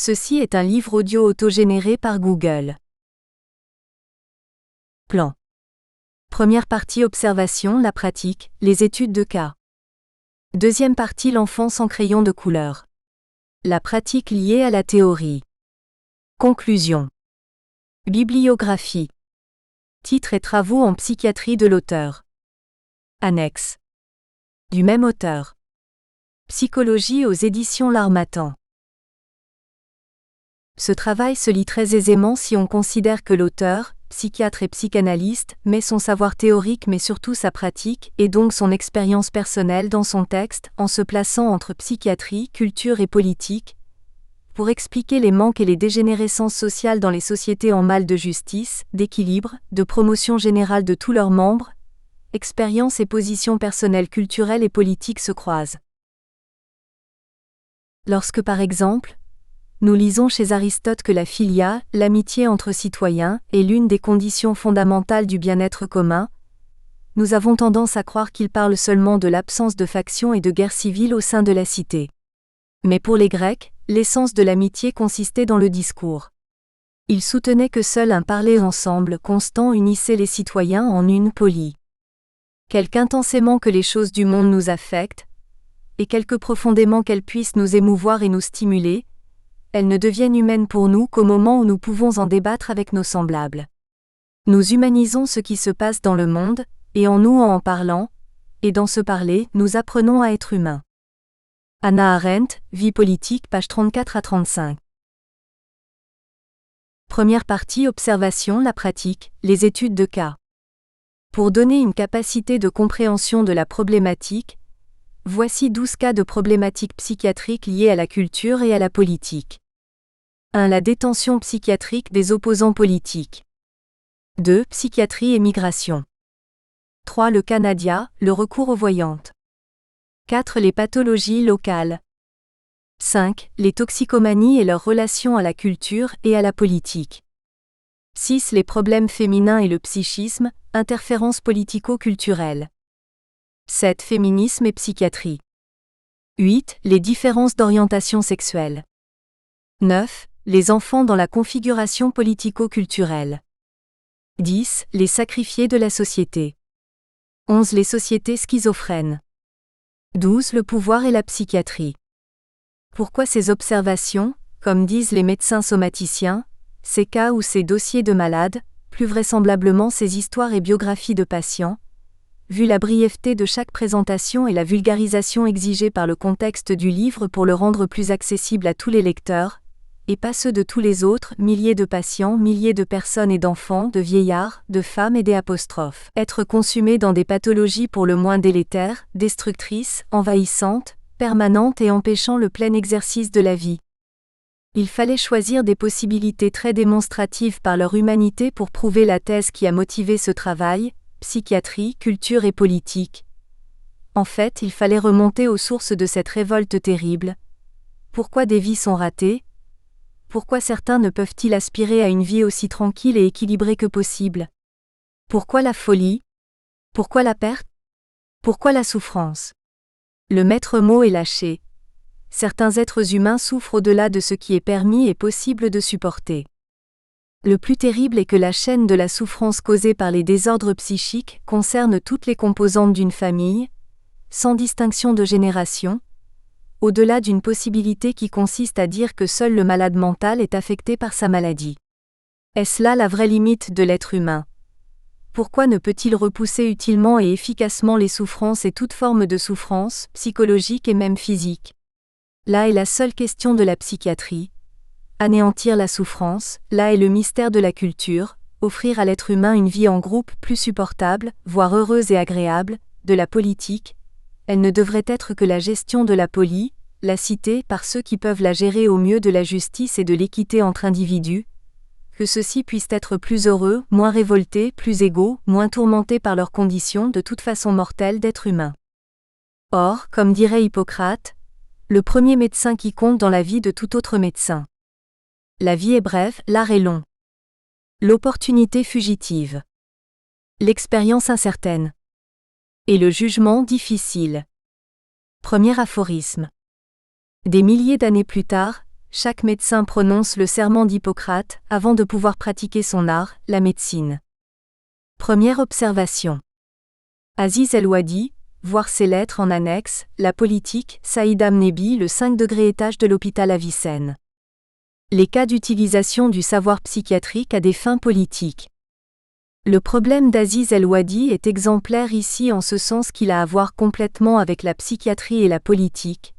Ceci est un livre audio autogénéré par Google. Plan. Première partie observation, la pratique, les études de cas. Deuxième partie l'enfance en crayon de couleur. La pratique liée à la théorie. Conclusion. Bibliographie. Titres et travaux en psychiatrie de l'auteur. Annexe. Du même auteur. Psychologie aux éditions L'Harmattan. Ce travail se lit très aisément si on considère que l'auteur, psychiatre et psychanalyste, met son savoir théorique mais surtout sa pratique, et donc son expérience personnelle dans son texte, en se plaçant entre psychiatrie, culture et politique, pour expliquer les manques et les dégénérescences sociales dans les sociétés en mal de justice, d'équilibre, de promotion générale de tous leurs membres, expériences et positions personnelles culturelles et politiques se croisent. Lorsque par exemple, nous lisons chez Aristote que la philia, l'amitié entre citoyens, est l'une des conditions fondamentales du bien-être commun, nous avons tendance à croire qu'il parle seulement de l'absence de factions et de guerres civiles au sein de la cité. Mais pour les Grecs, l'essence de l'amitié consistait dans le discours. Ils soutenaient que seul un parler ensemble constant unissait les citoyens en une polis. Quelque intensément que les choses du monde nous affectent, et quelque profondément qu'elles puissent nous émouvoir et nous stimuler, elles ne deviennent humaines pour nous qu'au moment où nous pouvons en débattre avec nos semblables. Nous humanisons ce qui se passe dans le monde, et en nous en parlant, et dans ce parler, nous apprenons à être humains. Hannah Arendt, Vie politique, pages 34 à 35. Première partie observation, la pratique, les études de cas. Pour donner une capacité de compréhension de la problématique, voici 12 cas de problématiques psychiatriques liées à la culture et à la politique. 1. La détention psychiatrique des opposants politiques. 2. Psychiatrie et migration. 3. Le cas Nadia, le recours aux voyantes. 4. Les pathologies locales. 5. Les toxicomanies et leur relation à la culture et à la politique. 6. Les problèmes féminins et le psychisme, interférences politico-culturelles. 7. Féminisme et psychiatrie. 8. Les différences d'orientation sexuelle. 9. Les enfants dans la configuration politico-culturelle. 10. Les sacrifiés de la société. 11. Les sociétés schizophrènes. 12. Le pouvoir et la psychiatrie. Pourquoi ces observations, comme disent les médecins somaticiens, ces cas ou ces dossiers de malades, plus vraisemblablement ces histoires et biographies de patients, vu la brièveté de chaque présentation et la vulgarisation exigée par le contexte du livre pour le rendre plus accessible à tous les lecteurs, et pas ceux de tous les autres, milliers de patients, milliers de personnes et d'enfants, de vieillards, de femmes et des apostrophes. Être consumés dans des pathologies pour le moins délétères, destructrices, envahissantes, permanentes et empêchant le plein exercice de la vie. Il fallait choisir des possibilités très démonstratives par leur humanité pour prouver la thèse qui a motivé ce travail, psychiatrie, culture et politique. En fait, il fallait remonter aux sources de cette révolte terrible. Pourquoi des vies sont ratées ? Pourquoi certains ne peuvent-ils aspirer à une vie aussi tranquille et équilibrée que possible ? Pourquoi la folie ? Pourquoi la perte ? Pourquoi la souffrance ? Le maître mot est lâché. Certains êtres humains souffrent au-delà de ce qui est permis et possible de supporter. Le plus terrible est que la chaîne de la souffrance causée par les désordres psychiques concerne toutes les composantes d'une famille, sans distinction de génération, au-delà d'une possibilité qui consiste à dire que seul le malade mental est affecté par sa maladie. Est-ce là la vraie limite de l'être humain ? Pourquoi ne peut-il repousser utilement et efficacement les souffrances et toute forme de souffrance, psychologique et même physique ? Là est la seule question de la psychiatrie. Anéantir la souffrance, là est le mystère de la culture, offrir à l'être humain une vie en groupe plus supportable, voire heureuse et agréable, de la politique. Elle ne devrait être que la gestion de la polis, la cité par ceux qui peuvent la gérer au mieux de la justice et de l'équité entre individus, que ceux-ci puissent être plus heureux, moins révoltés, plus égaux, moins tourmentés par leurs conditions de toute façon mortelles d'être humain. Or, comme dirait Hippocrate, le premier médecin qui compte dans la vie de tout autre médecin. La vie est brève, l'art est long. L'opportunité fugitive. L'expérience incertaine. Et le jugement difficile. Premier aphorisme. Des milliers d'années plus tard, chaque médecin prononce le serment d'Hippocrate avant de pouvoir pratiquer son art, la médecine. Première observation. Aziz El-Ouadi, voir ses lettres en annexe, la politique, Saïd Amnebi, le 5 degré étage de l'hôpital Avicenne. Les cas d'utilisation du savoir psychiatrique à des fins politiques. Le problème d'Aziz El-Ouadi est exemplaire ici en ce sens qu'il a à voir complètement avec la psychiatrie et la politique.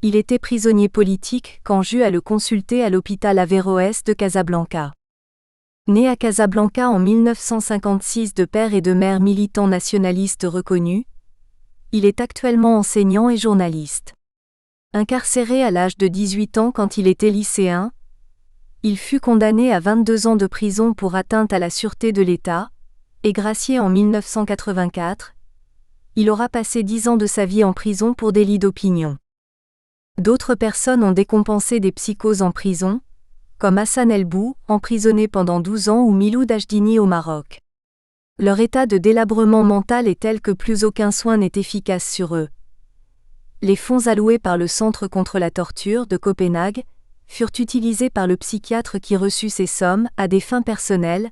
Il était prisonnier politique quand j'eus à le consulter à l'hôpital Averroès de Casablanca. Né à Casablanca en 1956 de père et de mère militants nationalistes reconnus, il est actuellement enseignant et journaliste. Incarcéré à l'âge de 18 ans quand il était lycéen, il fut condamné à 22 ans de prison pour atteinte à la sûreté de l'État, et gracié en 1984. Il aura passé 10 ans de sa vie en prison pour délit d'opinion. D'autres personnes ont décompensé des psychoses en prison, comme Hassan El-Bou, emprisonné pendant 12 ans, ou Miloud Ajdini au Maroc. Leur état de délabrement mental est tel que plus aucun soin n'est efficace sur eux. Les fonds alloués par le Centre contre la torture de Copenhague furent utilisés par le psychiatre qui reçut ces sommes à des fins personnelles,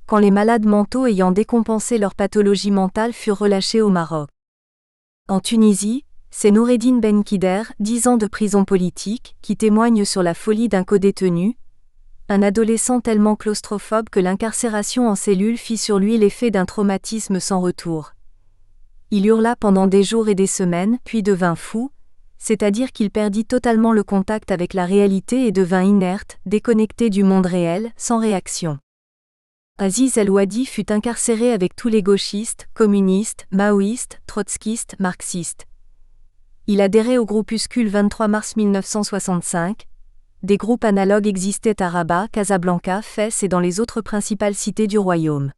quand les malades mentaux ayant décompensé leur pathologie mentale furent relâchés au Maroc. En Tunisie, c'est Noureddine Benkider, 10 ans de prison politique, qui témoigne sur la folie d'un codétenu, un adolescent tellement claustrophobe que l'incarcération en cellule fit sur lui l'effet d'un traumatisme sans retour. Il hurla pendant des jours et des semaines, puis devint fou, c'est-à-dire qu'il perdit totalement le contact avec la réalité et devint inerte, déconnecté du monde réel, sans réaction. Aziz El-Ouadi fut incarcéré avec tous les gauchistes, communistes, maoïstes, trotskistes, marxistes. Il adhérait au groupuscule 23 mars 1965. Des groupes analogues existaient à Rabat, Casablanca, Fès et dans les autres principales cités du royaume.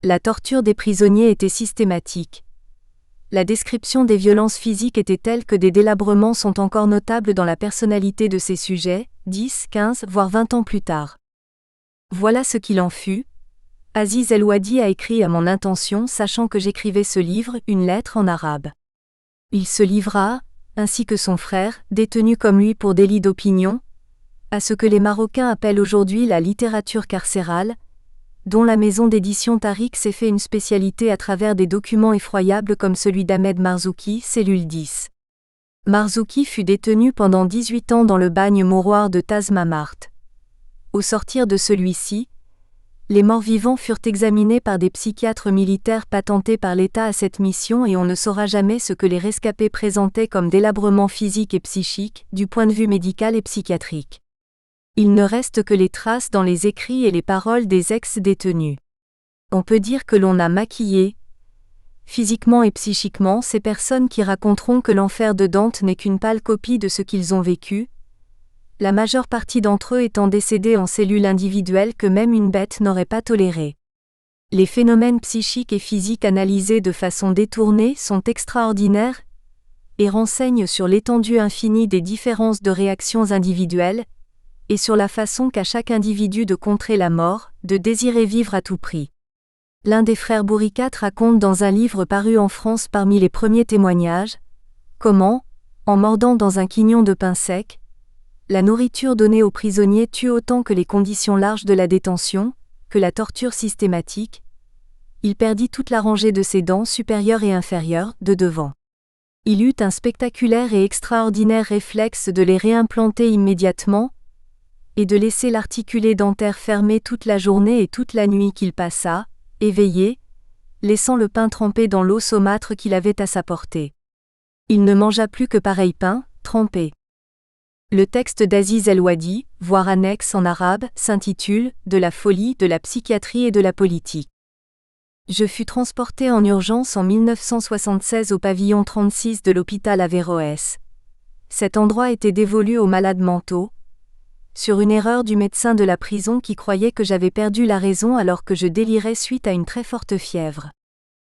La torture des prisonniers était systématique. La description des violences physiques était telle que des délabrements sont encore notables dans la personnalité de ces sujets, 10, 15, voire 20 ans plus tard. Voilà ce qu'il en fut. Aziz El-Ouadi a écrit à mon intention, sachant que j'écrivais ce livre, une lettre en arabe. Il se livra, ainsi que son frère, détenu comme lui pour délit d'opinion, à ce que les Marocains appellent aujourd'hui la littérature carcérale, dont la maison d'édition Tariq s'est fait une spécialité à travers des documents effroyables comme celui d'Ahmed Marzouki, cellule 10. Marzouki fut détenu pendant 18 ans dans le bagne mouroir de Tazmamart. Au sortir de celui-ci, les morts-vivants furent examinés par des psychiatres militaires patentés par l'État à cette mission et on ne saura jamais ce que les rescapés présentaient comme délabrement physique et psychique, du point de vue médical et psychiatrique. Il ne reste que les traces dans les écrits et les paroles des ex-détenus. On peut dire que l'on a maquillé, physiquement et psychiquement, ces personnes qui raconteront que l'enfer de Dante n'est qu'une pâle copie de ce qu'ils ont vécu, la majeure partie d'entre eux étant décédés en cellules individuelles que même une bête n'aurait pas tolérées. Les phénomènes psychiques et physiques analysés de façon détournée sont extraordinaires et renseignent sur l'étendue infinie des différences de réactions individuelles et sur la façon qu'a chaque individu de contrer la mort, de désirer vivre à tout prix. L'un des frères Bourriquat raconte dans un livre paru en France parmi les premiers témoignages, comment, en mordant dans un quignon de pain sec, la nourriture donnée aux prisonniers tue autant que les conditions larges de la détention, que la torture systématique. Il perdit toute la rangée de ses dents supérieures et inférieures, de devant. Il eut un spectaculaire et extraordinaire réflexe de les réimplanter immédiatement, et de laisser l'articulé dentaire fermé toute la journée et toute la nuit qu'il passa, éveillé, laissant le pain trempé dans l'eau saumâtre qu'il avait à sa portée. Il ne mangea plus que pareil pain, trempé. Le texte d'Aziz El-Ouadi, voire annexe en arabe, s'intitule « De la folie, de la psychiatrie et de la politique ». Je fus transporté en urgence en 1976 au pavillon 36 de l'hôpital Averroès. Cet endroit était dévolu aux malades mentaux, sur une erreur du médecin de la prison qui croyait que j'avais perdu la raison alors que je délirais suite à une très forte fièvre.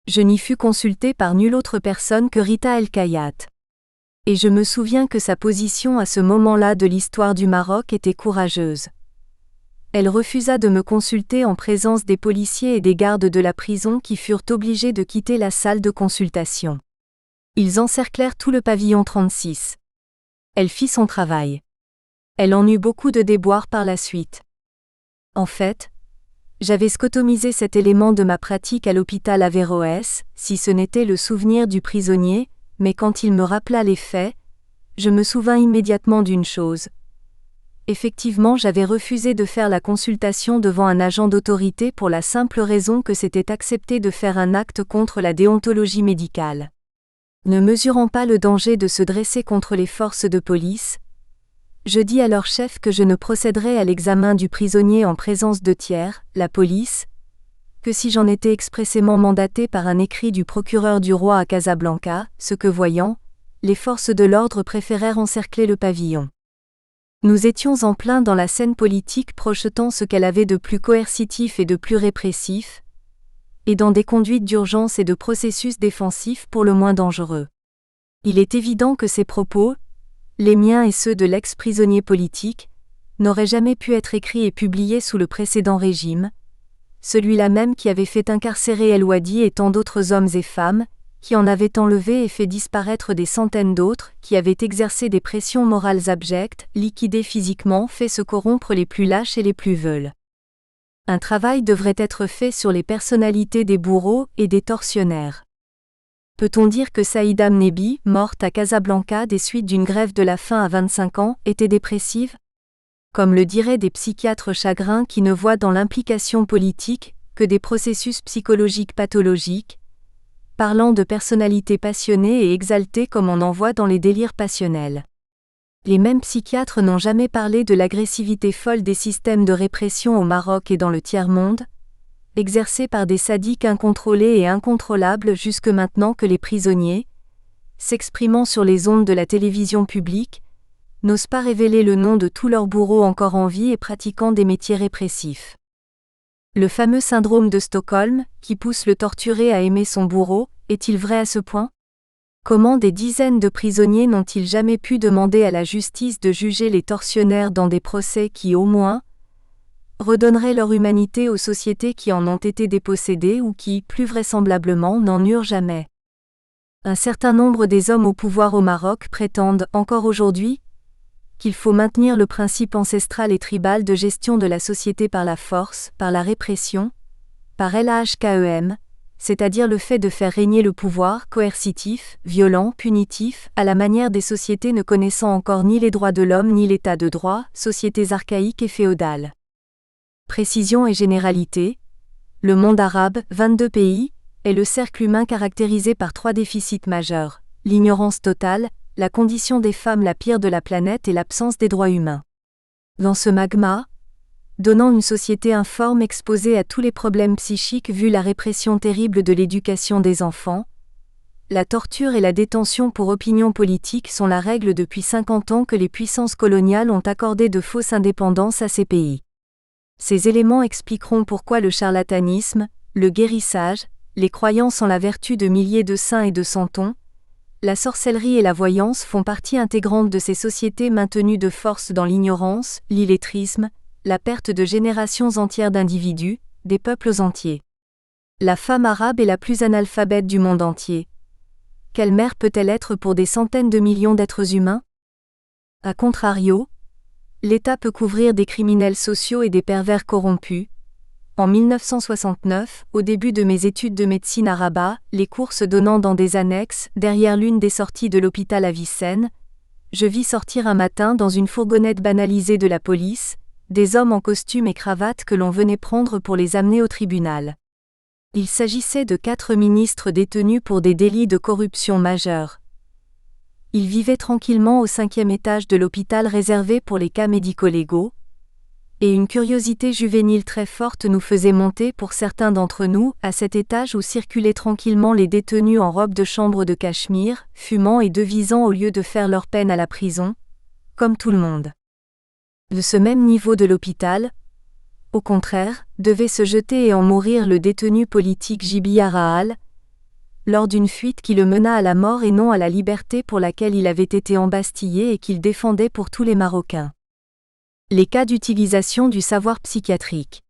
Je n'y fus consulté par nulle autre personne que Rita El-Kayat. Et je me souviens que sa position à ce moment-là de l'histoire du Maroc était courageuse. Elle refusa de me consulter en présence des policiers et des gardes de la prison qui furent obligés de quitter la salle de consultation. Ils encerclèrent tout le pavillon 36. Elle fit son travail. Elle en eut beaucoup de déboires par la suite. En fait, j'avais scotomisé cet élément de ma pratique à l'hôpital Averroès, si ce n'était le souvenir du prisonnier, mais quand il me rappela les faits, je me souvins immédiatement d'une chose. Effectivement, j'avais refusé de faire la consultation devant un agent d'autorité pour la simple raison que c'était accepter de faire un acte contre la déontologie médicale. Ne mesurant pas le danger de se dresser contre les forces de police, je dis à leur chef que je ne procéderai à l'examen du prisonnier en présence de tiers, la police, que si j'en étais expressément mandaté par un écrit du procureur du roi à Casablanca, ce que voyant, les forces de l'ordre préférèrent encercler le pavillon. Nous étions en plein dans la scène politique projetant ce qu'elle avait de plus coercitif et de plus répressif, et dans des conduites d'urgence et de processus défensifs pour le moins dangereux. Il est évident que ces propos, les miens et ceux de l'ex-prisonnier politique, n'auraient jamais pu être écrits et publiés sous le précédent régime, celui-là même qui avait fait incarcérer El Wadi et tant d'autres hommes et femmes, qui en avait enlevé et fait disparaître des centaines d'autres, qui avaient exercé des pressions morales abjectes, liquidé physiquement, fait se corrompre les plus lâches et les plus veules. Un travail devrait être fait sur les personnalités des bourreaux et des tortionnaires. Peut-on dire que Saïda Amnebi, morte à Casablanca des suites d'une grève de la faim à 25 ans, était dépressive ? Comme le diraient des psychiatres chagrins qui ne voient dans l'implication politique que des processus psychologiques pathologiques, parlant de personnalités passionnées et exaltées comme on en voit dans les délires passionnels. Les mêmes psychiatres n'ont jamais parlé de l'agressivité folle des systèmes de répression au Maroc et dans le tiers-monde, exercés par des sadiques incontrôlés et incontrôlables jusque maintenant que les prisonniers, s'exprimant sur les ondes de la télévision publique, n'osent pas révéler le nom de tous leurs bourreaux encore en vie et pratiquant des métiers répressifs. Le fameux syndrome de Stockholm, qui pousse le torturé à aimer son bourreau, est-il vrai à ce point ? Comment des dizaines de prisonniers n'ont-ils jamais pu demander à la justice de juger les tortionnaires dans des procès qui, au moins, redonneraient leur humanité aux sociétés qui en ont été dépossédées ou qui, plus vraisemblablement, n'en eurent jamais ? Un certain nombre des hommes au pouvoir au Maroc prétendent, encore aujourd'hui, qu'il faut maintenir le principe ancestral et tribal de gestion de la société par la force, par la répression, par l'AHKEM, c'est-à-dire le fait de faire régner le pouvoir coercitif, violent, punitif, à la manière des sociétés ne connaissant encore ni les droits de l'homme ni l'état de droit, sociétés archaïques et féodales. Précision et généralité. Le monde arabe, 22 pays, est le cercle humain caractérisé par 3 déficits majeurs: l'ignorance totale, la condition des femmes la pire de la planète et l'absence des droits humains. Dans ce magma, donnant une société informe exposée à tous les problèmes psychiques vu la répression terrible de l'éducation des enfants, la torture et la détention pour opinion politique sont la règle depuis 50 ans que les puissances coloniales ont accordé de fausses indépendances à ces pays. Ces éléments expliqueront pourquoi le charlatanisme, le guérissage, les croyances en la vertu de milliers de saints et de santons, la sorcellerie et la voyance font partie intégrante de ces sociétés maintenues de force dans l'ignorance, l'illettrisme, la perte de générations entières d'individus, des peuples entiers. La femme arabe est la plus analphabète du monde entier. Quelle mère peut-elle être pour des centaines de millions d'êtres humains ? A contrario, l'État peut couvrir des criminels sociaux et des pervers corrompus. En 1969, au début de mes études de médecine à Rabat, les cours se donnant dans des annexes, derrière l'une des sorties de l'hôpital Avicenne, je vis sortir un matin dans une fourgonnette banalisée de la police, des hommes en costume et cravate que l'on venait prendre pour les amener au tribunal. Il s'agissait de 4 ministres détenus pour des délits de corruption majeurs. Ils vivaient tranquillement au 5e étage de l'hôpital réservé pour les cas médico-légaux, et une curiosité juvénile très forte nous faisait monter pour certains d'entre nous à cet étage où circulaient tranquillement les détenus en robe de chambre de cachemire, fumant et devisant au lieu de faire leur peine à la prison, comme tout le monde. De ce même niveau de l'hôpital, au contraire, devait se jeter et en mourir le détenu politique Jibi Rahal, lors d'une fuite qui le mena à la mort et non à la liberté pour laquelle il avait été embastillé et qu'il défendait pour tous les Marocains. Les cas d'utilisation du savoir psychiatrique.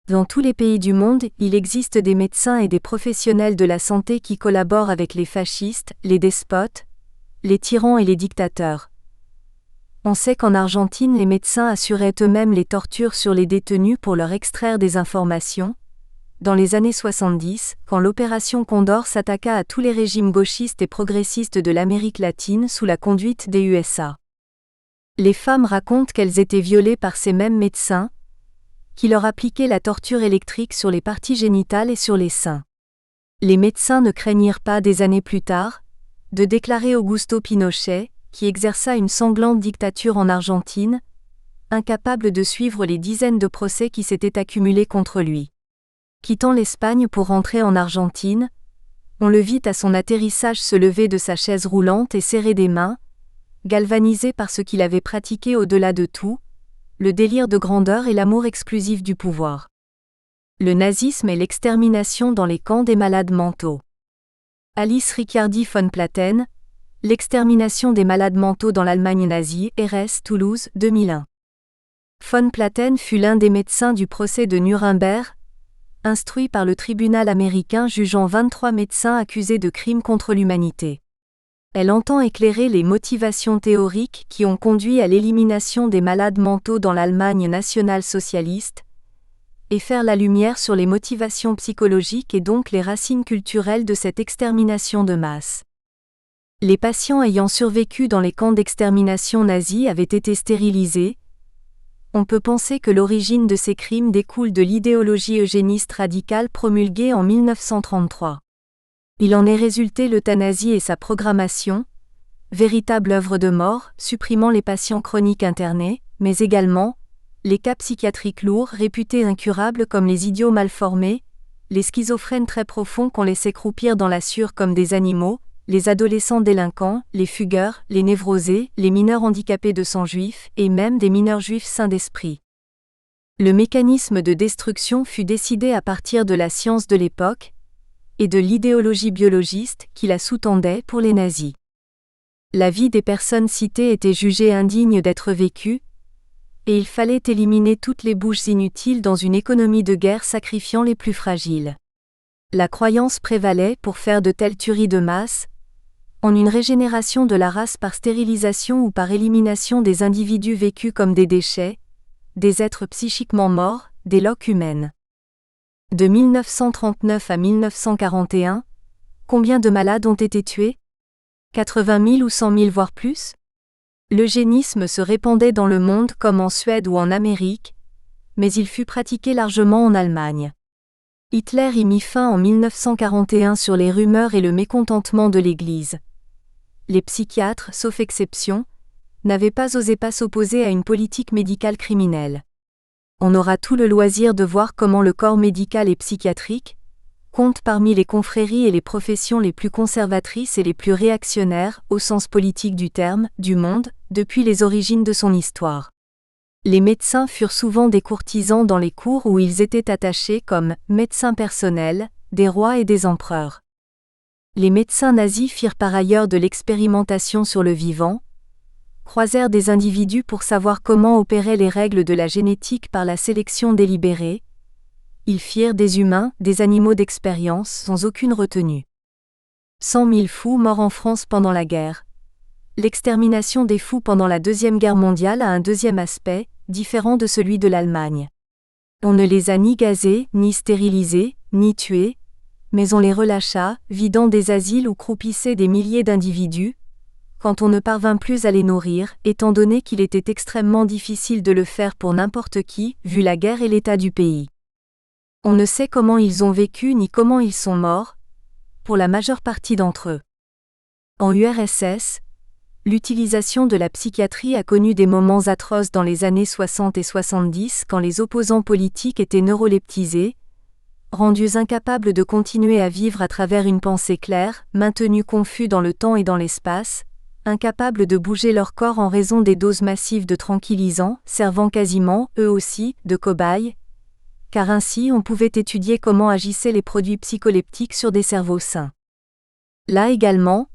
Dans tous les pays du monde, il existe des médecins et des professionnels de la santé qui collaborent avec les fascistes, les despotes, les tyrans et les dictateurs. On sait qu'en Argentine les médecins assuraient eux-mêmes les tortures sur les détenus pour leur extraire des informations. Dans les années 70, quand l'opération Condor s'attaqua à tous les régimes gauchistes et progressistes de l'Amérique latine sous la conduite des USA. Les femmes racontent qu'elles étaient violées par ces mêmes médecins, qui leur appliquaient la torture électrique sur les parties génitales et sur les seins. Les médecins ne craignirent pas des années plus tard, de déclarer Augusto Pinochet, qui exerça une sanglante dictature en Argentine, incapable de suivre les dizaines de procès qui s'étaient accumulés contre lui. Quittant l'Espagne pour rentrer en Argentine, on le vit à son atterrissage se lever de sa chaise roulante et serrer des mains, galvanisé par ce qu'il avait pratiqué au-delà de tout, le délire de grandeur et l'amour exclusif du pouvoir. Le nazisme et l'extermination dans les camps des malades mentaux. Alice Ricciardi von Platen, L'extermination des malades mentaux dans l'Allemagne nazie, RS Toulouse, 2001. Von Platen fut l'un des médecins du procès de Nuremberg, instruit par le tribunal américain jugeant 23 médecins accusés de crimes contre l'humanité. Elle entend éclairer les motivations théoriques qui ont conduit à l'élimination des malades mentaux dans l'Allemagne nationale-socialiste, et faire la lumière sur les motivations psychologiques et donc les racines culturelles de cette extermination de masse. Les patients ayant survécu dans les camps d'extermination nazis avaient été stérilisés. On peut penser que l'origine de ces crimes découle de l'idéologie eugéniste radicale promulguée en 1933. Il en est résulté l'euthanasie et sa programmation, véritable œuvre de mort, supprimant les patients chroniques internés, mais également les cas psychiatriques lourds réputés incurables comme les idiots mal formés, les schizophrènes très profonds qu'on laissait croupir dans la sûre comme des animaux, les adolescents délinquants, les fugueurs, les névrosés, les mineurs handicapés de sang juif, et même des mineurs juifs sains d'esprit. Le mécanisme de destruction fut décidé à partir de la science de l'époque, et de l'idéologie biologiste qui la sous-tendait pour les nazis. La vie des personnes citées était jugée indigne d'être vécue, et il fallait éliminer toutes les bouches inutiles dans une économie de guerre sacrifiant les plus fragiles. La croyance prévalait pour faire de telles tueries de masse, en une régénération de la race par stérilisation ou par élimination des individus vécus comme des déchets, des êtres psychiquement morts, des loques humaines. De 1939 à 1941, combien de malades ont été tués ? 80 000 ou 100 000 voire plus ? L'eugénisme se répandait dans le monde comme en Suède ou en Amérique, mais il fut pratiqué largement en Allemagne. Hitler y mit fin en 1941 sur les rumeurs et le mécontentement de l'Église. Les psychiatres, sauf exception, n'avaient pas osé s'opposer à une politique médicale criminelle. On aura tout le loisir de voir comment le corps médical et psychiatrique compte parmi les confréries et les professions les plus conservatrices et les plus réactionnaires, au sens politique du terme, du monde, depuis les origines de son histoire. Les médecins furent souvent des courtisans dans les cours où ils étaient attachés comme médecins personnels, des rois et des empereurs. Les médecins nazis firent par ailleurs de l'expérimentation sur le vivant, croisèrent des individus pour savoir comment opéraient les règles de la génétique par la sélection délibérée. Ils firent des humains, des animaux d'expérience sans aucune retenue. 100 000 fous morts en France pendant la guerre. L'extermination des fous pendant la Deuxième Guerre mondiale a un deuxième aspect, différent de celui de l'Allemagne. On ne les a ni gazés, ni stérilisés, ni tués, mais on les relâcha, vidant des asiles où croupissaient des milliers d'individus, quand on ne parvint plus à les nourrir, étant donné qu'il était extrêmement difficile de le faire pour n'importe qui, vu la guerre et l'état du pays. On ne sait comment ils ont vécu ni comment ils sont morts, pour la majeure partie d'entre eux. En URSS, l'utilisation de la psychiatrie a connu des moments atroces dans les années 60 et 70 quand les opposants politiques étaient neuroleptisés, rendus incapables de continuer à vivre à travers une pensée claire, maintenus confus dans le temps et dans l'espace, incapables de bouger leur corps en raison des doses massives de tranquillisants, servant quasiment, eux aussi, de cobayes, car ainsi on pouvait étudier comment agissaient les produits psycholeptiques sur des cerveaux sains. Là également,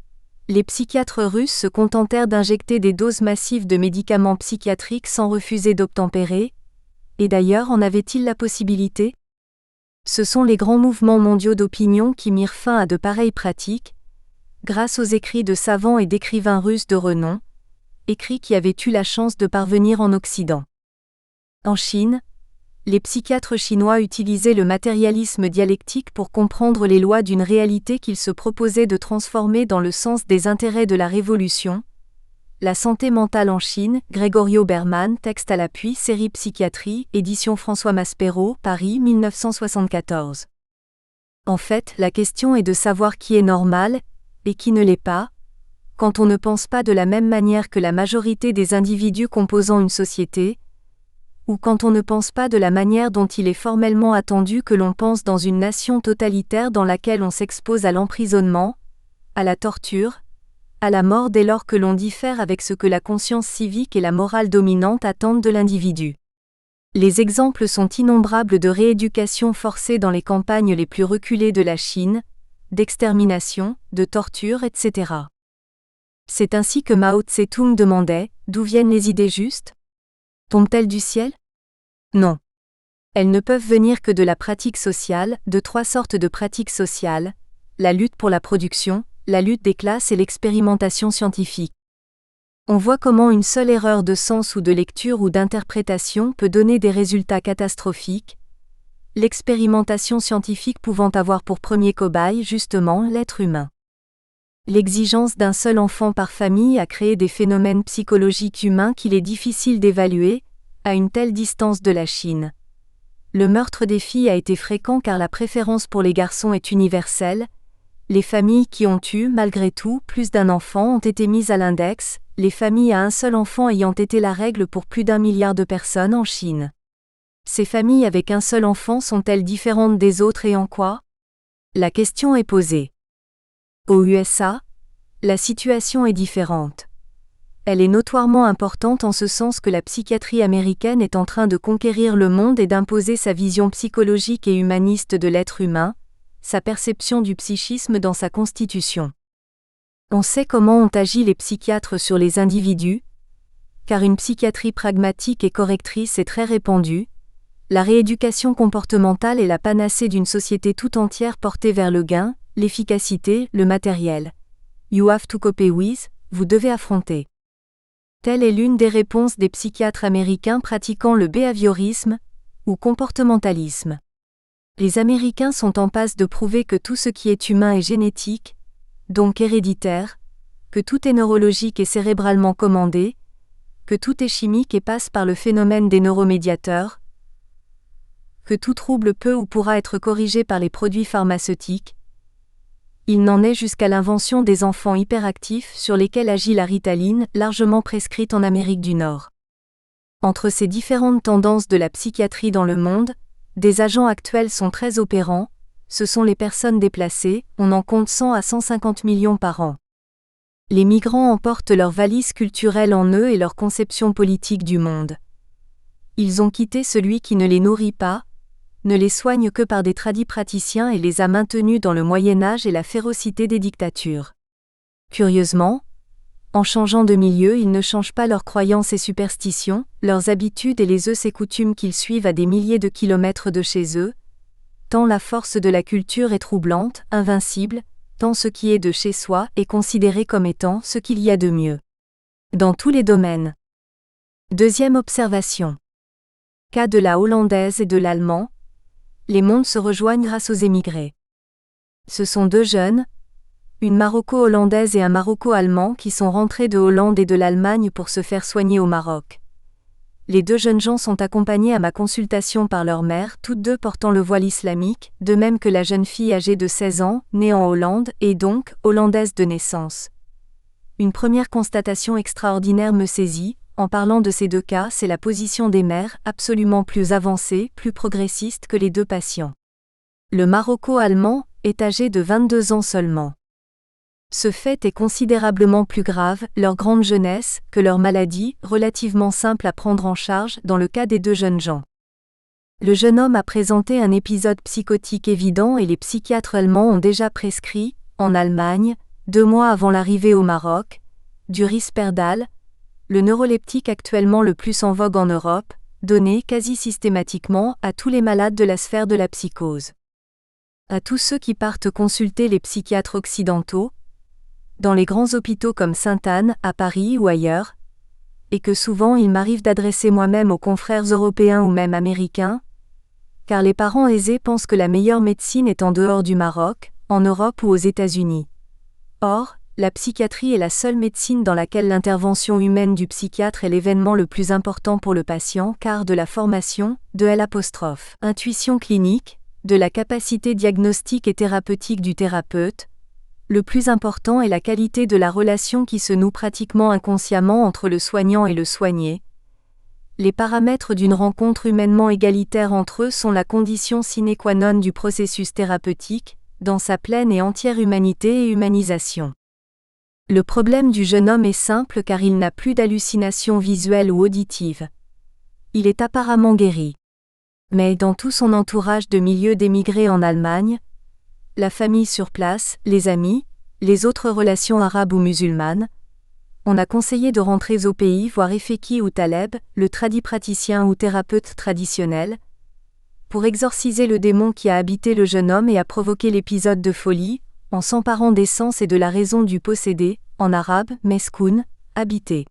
les psychiatres russes se contentèrent d'injecter des doses massives de médicaments psychiatriques sans refuser d'obtempérer, et d'ailleurs en avaient-ils la possibilité ? Ce sont les grands mouvements mondiaux d'opinion qui mirent fin à de pareilles pratiques, grâce aux écrits de savants et d'écrivains russes de renom, écrit qui avait eu la chance de parvenir en Occident. En Chine, les psychiatres chinois utilisaient le matérialisme dialectique pour comprendre les lois d'une réalité qu'ils se proposaient de transformer dans le sens des intérêts de la révolution. La santé mentale en Chine, Gregorio Berman, texte à l'appui, série Psychiatrie, édition François Maspero, Paris 1974. En fait, la question est de savoir qui est normal, et qui ne l'est pas, quand on ne pense pas de la même manière que la majorité des individus composant une société, ou quand on ne pense pas de la manière dont il est formellement attendu que l'on pense dans une nation totalitaire dans laquelle on s'expose à l'emprisonnement, à la torture, à la mort dès lors que l'on diffère avec ce que la conscience civique et la morale dominante attendent de l'individu. Les exemples sont innombrables de rééducation forcée dans les campagnes les plus reculées de la Chine, d'extermination, de torture, etc. C'est ainsi que Mao Tse-tung demandait « D'où viennent les idées justes ? Tombent-elles du ciel ? Non. Elles ne peuvent venir que de la pratique sociale, de trois sortes de pratiques sociales, la lutte pour la production, la lutte des classes et l'expérimentation scientifique. On voit comment une seule erreur de sens ou de lecture ou d'interprétation peut donner des résultats catastrophiques, l'expérimentation scientifique pouvant avoir pour premier cobaye justement l'être humain. L'exigence d'un seul enfant par famille a créé des phénomènes psychologiques humains qu'il est difficile d'évaluer, à une telle distance de la Chine. Le meurtre des filles a été fréquent car la préférence pour les garçons est universelle. Les familles qui ont eu, malgré tout, plus d'un enfant ont été mises à l'index, les familles à un seul enfant ayant été la règle pour plus d'1 milliard de personnes en Chine. Ces familles avec un seul enfant sont-elles différentes des autres et en quoi ? La question est posée. Aux USA, la situation est différente. Elle est notoirement importante en ce sens que la psychiatrie américaine est en train de conquérir le monde et d'imposer sa vision psychologique et humaniste de l'être humain, sa perception du psychisme dans sa constitution. On sait comment ont agi les psychiatres sur les individus, car une psychiatrie pragmatique et correctrice est très répandue. La rééducation comportementale est la panacée d'une société tout entière portée vers le gain, l'efficacité, le matériel. You have to cope with, vous devez affronter. Telle est l'une des réponses des psychiatres américains pratiquant le behaviorisme, ou comportementalisme. Les Américains sont en passe de prouver que tout ce qui est humain est génétique, donc héréditaire, que tout est neurologique et cérébralement commandé, que tout est chimique et passe par le phénomène des neuromédiateurs, que tout trouble peut ou pourra être corrigé par les produits pharmaceutiques. Il n'en est jusqu'à l'invention des enfants hyperactifs sur lesquels agit la Ritaline, largement prescrite en Amérique du Nord. Entre ces différentes tendances de la psychiatrie dans le monde, des agents actuels sont très opérants, ce sont les personnes déplacées, on en compte 100 à 150 millions par an. Les migrants emportent leurs valises culturelles en eux et leur conception politique du monde. Ils ont quitté celui qui ne les nourrit pas, ne les soigne que par des tradis praticiens et les a maintenus dans le Moyen-Âge et la férocité des dictatures. Curieusement, en changeant de milieu, ils ne changent pas leurs croyances et superstitions, leurs habitudes et les us et coutumes qu'ils suivent à des milliers de kilomètres de chez eux, tant la force de la culture est troublante, invincible, tant ce qui est de chez soi est considéré comme étant ce qu'il y a de mieux. Dans tous les domaines. Deuxième observation. Cas de la hollandaise et de l'allemand. Les mondes se rejoignent grâce aux émigrés. Ce sont deux jeunes, une Maroco-hollandaise et un Maroco-allemand qui sont rentrés de Hollande et de l'Allemagne pour se faire soigner au Maroc. Les deux jeunes gens sont accompagnés à ma consultation par leur mère, toutes deux portant le voile islamique, de même que la jeune fille âgée de 16 ans, née en Hollande, et donc hollandaise de naissance. Une première constatation extraordinaire me saisit. En parlant de ces deux cas, c'est la position des mères, absolument plus avancée, plus progressiste que les deux patients. Le Maroco-allemand est âgé de 22 ans seulement. Ce fait est considérablement plus grave, leur grande jeunesse, que leur maladie, relativement simple à prendre en charge dans le cas des deux jeunes gens. Le jeune homme a présenté un épisode psychotique évident et les psychiatres allemands ont déjà prescrit, en Allemagne, 2 mois avant l'arrivée au Maroc, du Risperdal, le neuroleptique actuellement le plus en vogue en Europe, donné quasi systématiquement à tous les malades de la sphère de la psychose. À tous ceux qui partent consulter les psychiatres occidentaux, dans les grands hôpitaux comme Sainte-Anne, à Paris ou ailleurs, et que souvent il m'arrive d'adresser moi-même aux confrères européens ou même américains, car les parents aisés pensent que la meilleure médecine est en dehors du Maroc, en Europe ou aux États-Unis. Or, la psychiatrie est la seule médecine dans laquelle l'intervention humaine du psychiatre est l'événement le plus important pour le patient car de la formation, de l'intuition clinique, de la capacité diagnostique et thérapeutique du thérapeute, le plus important est la qualité de la relation qui se noue pratiquement inconsciemment entre le soignant et le soigné. Les paramètres d'une rencontre humainement égalitaire entre eux sont la condition sine qua non du processus thérapeutique, dans sa pleine et entière humanité et humanisation. Le problème du jeune homme est simple car il n'a plus d'hallucinations visuelles ou auditives. Il est apparemment guéri. Mais dans tout son entourage de milieux d'émigrés en Allemagne, la famille sur place, les amis, les autres relations arabes ou musulmanes, on a conseillé de rentrer au pays voir Efeki ou Taleb, le tradipraticien ou thérapeute traditionnel, pour exorciser le démon qui a habité le jeune homme et a provoqué l'épisode de folie, en s'emparant des sens et de la raison du possédé, en arabe, meskoun, habité.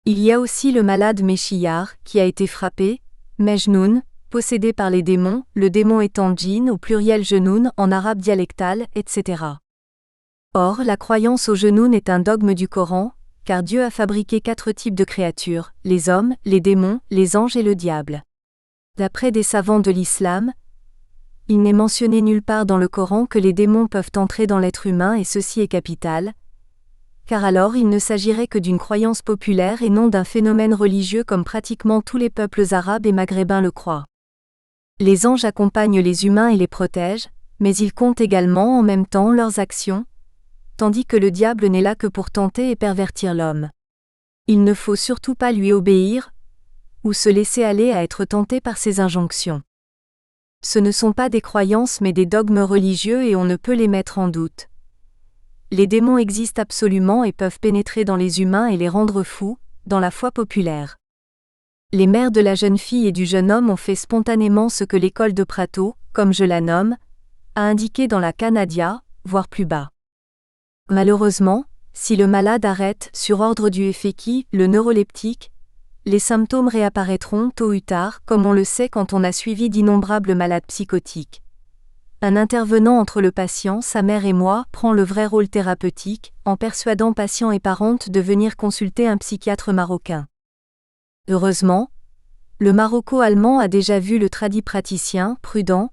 Il y a aussi le malade Méchillard, qui a été frappé, Mejnoun, possédé par les démons, le démon étant djinn au pluriel genoun en arabe dialectal, etc. Or, la croyance au genoun est un dogme du Coran, car Dieu a fabriqué 4 types de créatures, les hommes, les démons, les anges et le diable. D'après des savants de l'islam, il n'est mentionné nulle part dans le Coran que les démons peuvent entrer dans l'être humain et ceci est capital, car alors il ne s'agirait que d'une croyance populaire et non d'un phénomène religieux comme pratiquement tous les peuples arabes et maghrébins le croient. Les anges accompagnent les humains et les protègent, mais ils comptent également en même temps leurs actions, tandis que le diable n'est là que pour tenter et pervertir l'homme. Il ne faut surtout pas lui obéir, ou se laisser aller à être tenté par ses injonctions. Ce ne sont pas des croyances mais des dogmes religieux et on ne peut les mettre en doute. Les démons existent absolument et peuvent pénétrer dans les humains et les rendre fous, dans la foi populaire. Les mères de la jeune fille et du jeune homme ont fait spontanément ce que l'école de Prato, comme je la nomme, a indiqué dans la Canadia, voire plus bas. Malheureusement, si le malade arrête, sur ordre du Efeki, le neuroleptique, les symptômes réapparaîtront tôt ou tard, comme on le sait quand on a suivi d'innombrables malades psychotiques. Un intervenant entre le patient, sa mère et moi, prend le vrai rôle thérapeutique, en persuadant patients et parentes de venir consulter un psychiatre marocain. Heureusement, le maroco-allemand a déjà vu le tradipraticien, prudent,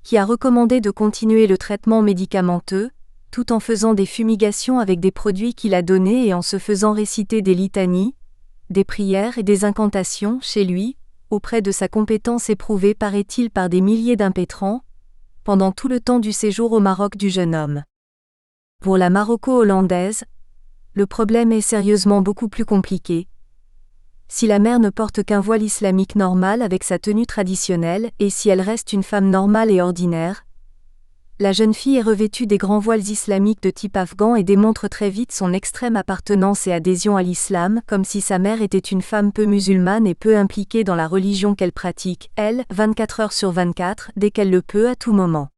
qui a recommandé de continuer le traitement médicamenteux, tout en faisant des fumigations avec des produits qu'il a donnés et en se faisant réciter des litanies, des prières et des incantations chez lui, auprès de sa compétence éprouvée paraît-il par des milliers d'impétrants, pendant tout le temps du séjour au Maroc du jeune homme. Pour la maroco-hollandaise, le problème est sérieusement beaucoup plus compliqué. Si la mère ne porte qu'un voile islamique normal avec sa tenue traditionnelle et si elle reste une femme normale et ordinaire, la jeune fille est revêtue des grands voiles islamiques de type afghan et démontre très vite son extrême appartenance et adhésion à l'islam, comme si sa mère était une femme peu musulmane et peu impliquée dans la religion qu'elle pratique, elle, 24 heures sur 24, dès qu'elle le peut à tout moment.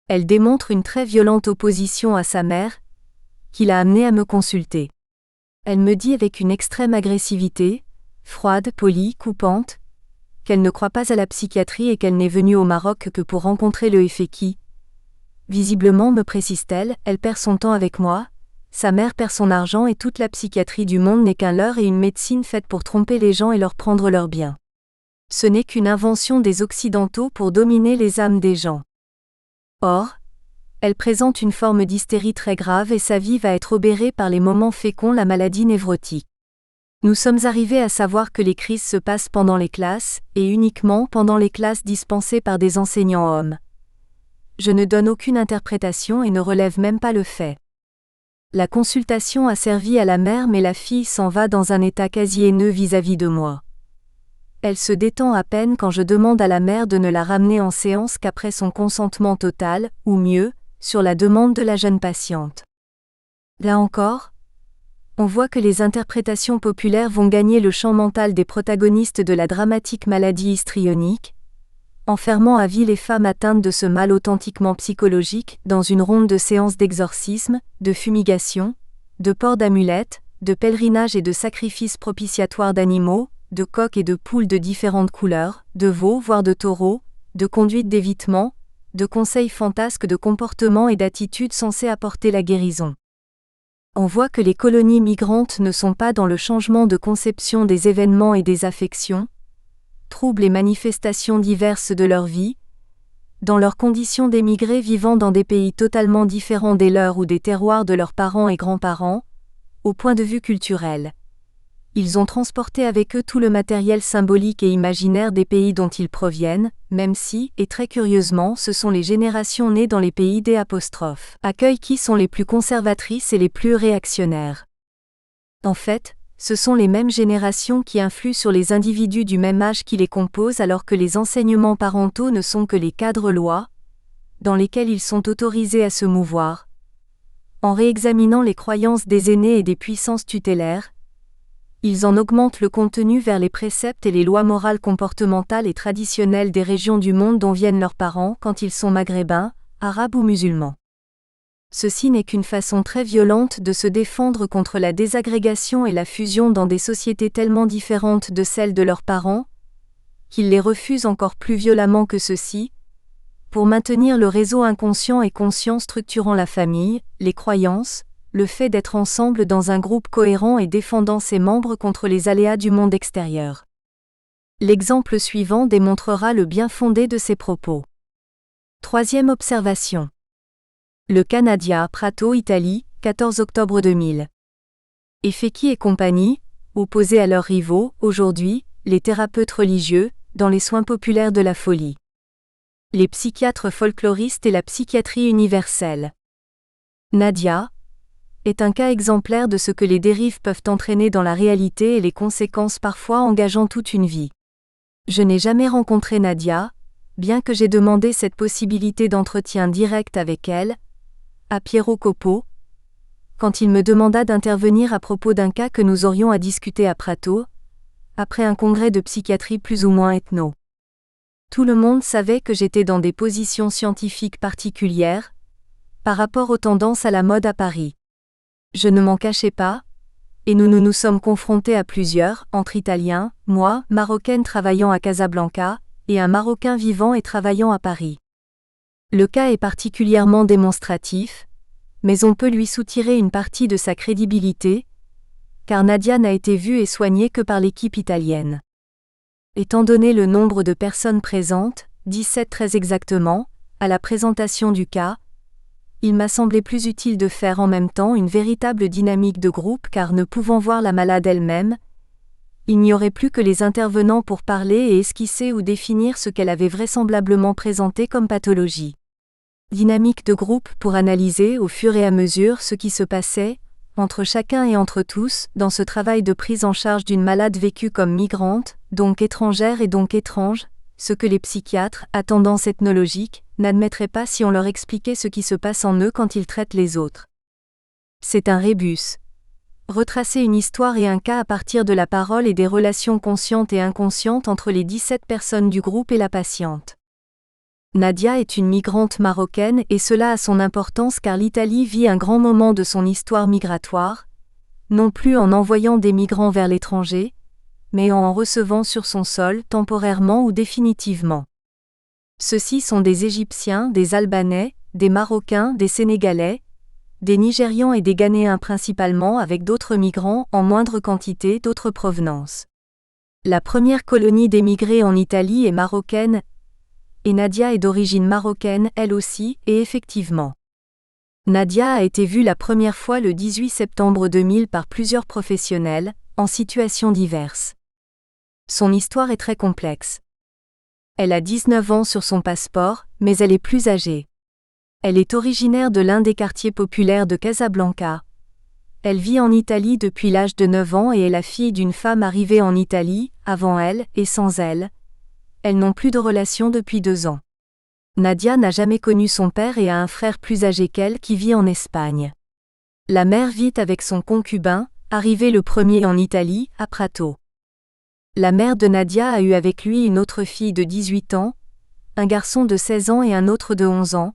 Elle démontre une très violente opposition à sa mère, qui l'a amenée à me consulter. Elle me dit avec une extrême agressivité, froide, polie, coupante, qu'elle ne croit pas à la psychiatrie et qu'elle n'est venue au Maroc que pour rencontrer le Efeki. Visiblement, me précise-t-elle, elle perd son temps avec moi, sa mère perd son argent et toute la psychiatrie du monde n'est qu'un leurre et une médecine faite pour tromper les gens et leur prendre leurs biens. Ce n'est qu'une invention des Occidentaux pour dominer les âmes des gens. Or, elle présente une forme d'hystérie très grave et sa vie va être obérée par les moments féconds, la maladie névrotique. Nous sommes arrivés à savoir que les crises se passent pendant les classes, et uniquement pendant les classes dispensées par des enseignants hommes. Je ne donne aucune interprétation et ne relève même pas le fait. La consultation a servi à la mère mais la fille s'en va dans un état quasi haineux vis-à-vis de moi. Elle se détend à peine quand je demande à la mère de ne la ramener en séance qu'après son consentement total, ou mieux, sur la demande de la jeune patiente. Là encore, on voit que les interprétations populaires vont gagner le champ mental des protagonistes de la dramatique maladie histrionique, enfermant à vie les femmes atteintes de ce mal authentiquement psychologique dans une ronde de séances d'exorcisme, de fumigation, de port d'amulettes, de pèlerinage et de sacrifices propitiatoires d'animaux, de coqs et de poules de différentes couleurs, de veaux voire de taureaux, de conduite d'évitement, de conseils fantasques de comportements et d'attitudes censés apporter la guérison. On voit que les colonies migrantes ne sont pas dans le changement de conception des événements et des affections, troubles et manifestations diverses de leur vie, dans leurs conditions d'émigrés vivant dans des pays totalement différents des leurs ou des terroirs de leurs parents et grands-parents, au point de vue culturel. Ils ont transporté avec eux tout le matériel symbolique et imaginaire des pays dont ils proviennent, même si, et très curieusement, ce sont les générations nées dans les pays des accueils qui sont les plus conservatrices et les plus réactionnaires. En fait, ce sont les mêmes générations qui influent sur les individus du même âge qui les composent alors que les enseignements parentaux ne sont que les cadres-lois, dans lesquels ils sont autorisés à se mouvoir. En réexaminant les croyances des aînés et des puissances tutélaires, ils en augmentent le contenu vers les préceptes et les lois morales comportementales et traditionnelles des régions du monde dont viennent leurs parents quand ils sont maghrébins, arabes ou musulmans. Ceci n'est qu'une façon très violente de se défendre contre la désagrégation et la fusion dans des sociétés tellement différentes de celles de leurs parents, qu'ils les refusent encore plus violemment que ceux-ci, pour maintenir le réseau inconscient et conscient structurant la famille, les croyances, le fait d'être ensemble dans un groupe cohérent et défendant ses membres contre les aléas du monde extérieur. L'exemple suivant démontrera le bien fondé de ces propos. Troisième observation. Le cas Nadia, Prato, Italie, 14 octobre 2000. Efeki et compagnie, opposés à leurs rivaux, aujourd'hui, les thérapeutes religieux, dans les soins populaires de la folie. Les psychiatres folkloristes et la psychiatrie universelle. Nadia est un cas exemplaire de ce que les dérives peuvent entraîner dans la réalité et les conséquences parfois engageant toute une vie. Je n'ai jamais rencontré Nadia, bien que j'ai demandé cette possibilité d'entretien direct avec elle, à Piero Coppo, quand il me demanda d'intervenir à propos d'un cas que nous aurions à discuter à Prato, après un congrès de psychiatrie plus ou moins ethno. Tout le monde savait que j'étais dans des positions scientifiques particulières, par rapport aux tendances à la mode à Paris. Je ne m'en cachais pas, et nous sommes confrontés à plusieurs, entre Italiens, moi, Marocaine travaillant à Casablanca, et un Marocain vivant et travaillant à Paris. Le cas est particulièrement démonstratif, mais on peut lui soutirer une partie de sa crédibilité, car Nadia n'a été vue et soignée que par l'équipe italienne. Étant donné le nombre de personnes présentes, 17 très exactement, à la présentation du cas, il m'a semblé plus utile de faire en même temps une véritable dynamique de groupe car ne pouvant voir la malade elle-même, il n'y aurait plus que les intervenants pour parler et esquisser ou définir ce qu'elle avait vraisemblablement présenté comme pathologie. Dynamique de groupe pour analyser au fur et à mesure ce qui se passait, entre chacun et entre tous, dans ce travail de prise en charge d'une malade vécue comme migrante, donc étrangère et donc étrange, ce que les psychiatres, à tendance ethnologique, n'admettraient pas si on leur expliquait ce qui se passe en eux quand ils traitent les autres. C'est un rébus. Retracer une histoire et un cas à partir de la parole et des relations conscientes et inconscientes entre les 17 personnes du groupe et la patiente. Nadia est une migrante marocaine et cela a son importance car l'Italie vit un grand moment de son histoire migratoire, non plus en envoyant des migrants vers l'étranger, mais en recevant sur son sol temporairement ou définitivement. Ceux-ci sont des Égyptiens, des Albanais, des Marocains, des Sénégalais, des Nigérians et des Ghanéens principalement avec d'autres migrants en moindre quantité d'autres provenances. La première colonie d'émigrés en Italie est marocaine, et Nadia est d'origine marocaine elle aussi, et effectivement. Nadia a été vue la première fois le 18 septembre 2000 par plusieurs professionnels, en situations diverses. Son histoire est très complexe. Elle a 19 ans sur son passeport, mais elle est plus âgée. Elle est originaire de l'un des quartiers populaires de Casablanca. Elle vit en Italie depuis l'âge de 9 ans et est la fille d'une femme arrivée en Italie, avant elle et sans elle. Elles n'ont plus de relation depuis 2 ans. Nadia n'a jamais connu son père et a un frère plus âgé qu'elle qui vit en Espagne. La mère vit avec son concubin, arrivé le premier en Italie, à Prato. La mère de Nadia a eu avec lui une autre fille de 18 ans, un garçon de 16 ans et un autre de 11 ans,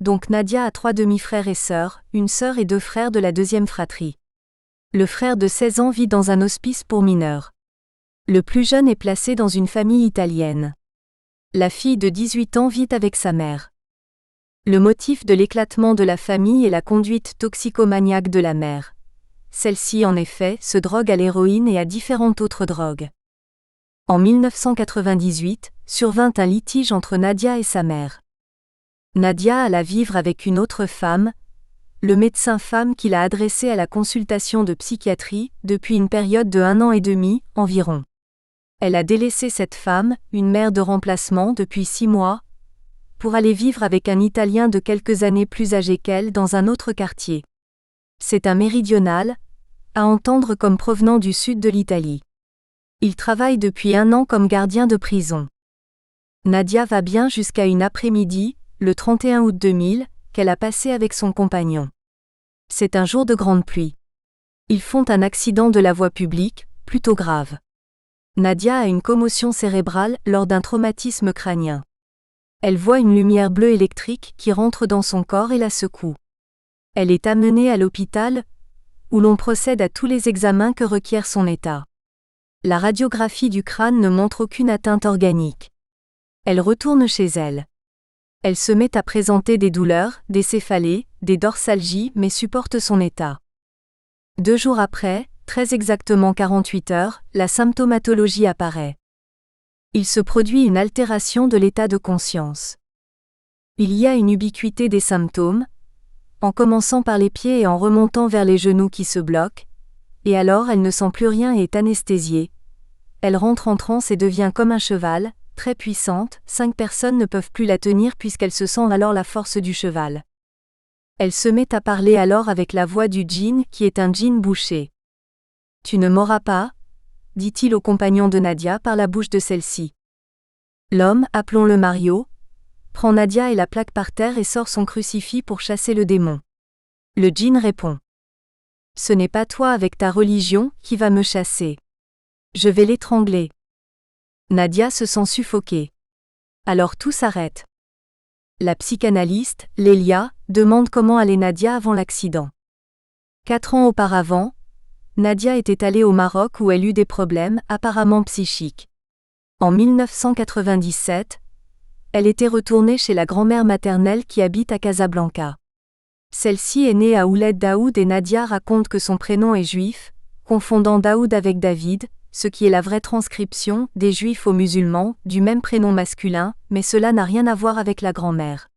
donc Nadia a 3 demi-frères et sœurs, une sœur et 2 frères de la deuxième fratrie. Le frère de 16 ans vit dans un hospice pour mineurs. Le plus jeune est placé dans une famille italienne. La fille de 18 ans vit avec sa mère. Le motif de l'éclatement de la famille est la conduite toxicomaniaque de la mère. Celle-ci, en effet, se drogue à l'héroïne et à différentes autres drogues. En 1998, survint un litige entre Nadia et sa mère. Nadia alla vivre avec une autre femme, le médecin femme qui l'a adressée à la consultation de psychiatrie, depuis une période de 1 an et demi, environ. Elle a délaissé cette femme, une mère de remplacement depuis 6 mois, pour aller vivre avec un Italien de quelques années plus âgé qu'elle dans un autre quartier. C'est un méridional, à entendre comme provenant du sud de l'Italie. Il travaille depuis 1 an comme gardien de prison. Nadia va bien jusqu'à une après-midi, le 31 août 2000, qu'elle a passé avec son compagnon. C'est un jour de grande pluie. Ils font un accident de la voie publique, plutôt grave. Nadia a une commotion cérébrale lors d'un traumatisme crânien. Elle voit une lumière bleue électrique qui rentre dans son corps et la secoue. Elle est amenée à l'hôpital, où l'on procède à tous les examens que requiert son état. La radiographie du crâne ne montre aucune atteinte organique. Elle retourne chez elle. Elle se met à présenter des douleurs, des céphalées, des dorsalgies mais supporte son état. 2 jours après, très exactement 48 heures, la symptomatologie apparaît. Il se produit une altération de l'état de conscience. Il y a une ubiquité des symptômes, en commençant par les pieds et en remontant vers les genoux qui se bloquent, et alors elle ne sent plus rien et est anesthésiée. Elle rentre en transe et devient comme un cheval, très puissante, 5 personnes ne peuvent plus la tenir puisqu'elle se sent alors la force du cheval. Elle se met à parler alors avec la voix du djinn qui est un djinn bouché. « Tu ne m'auras pas » dit-il au compagnon de Nadia par la bouche de celle-ci. L'homme, appelons-le Mario, prend Nadia et la plaque par terre et sort son crucifix pour chasser le démon. Le djinn répond. « Ce n'est pas toi avec ta religion qui va me chasser. Je vais l'étrangler. » Nadia se sent suffoquée. Alors tout s'arrête. La psychanalyste, Lélia, demande comment allait Nadia avant l'accident. 4 ans auparavant, Nadia était allée au Maroc où elle eut des problèmes, apparemment psychiques. En 1997, elle était retournée chez la grand-mère maternelle qui habite à Casablanca. Celle-ci est née à Ouled Daoud et Nadia raconte que son prénom est juif, confondant Daoud avec David, ce qui est la vraie transcription, des juifs aux musulmans, du même prénom masculin, mais cela n'a rien à voir avec la grand-mère.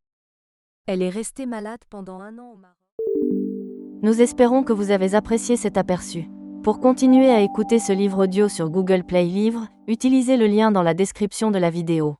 Elle est restée malade pendant 1 an au Maroc. Nous espérons que vous avez apprécié cet aperçu. Pour continuer à écouter ce livre audio sur Google Play Livres, utilisez le lien dans la description de la vidéo.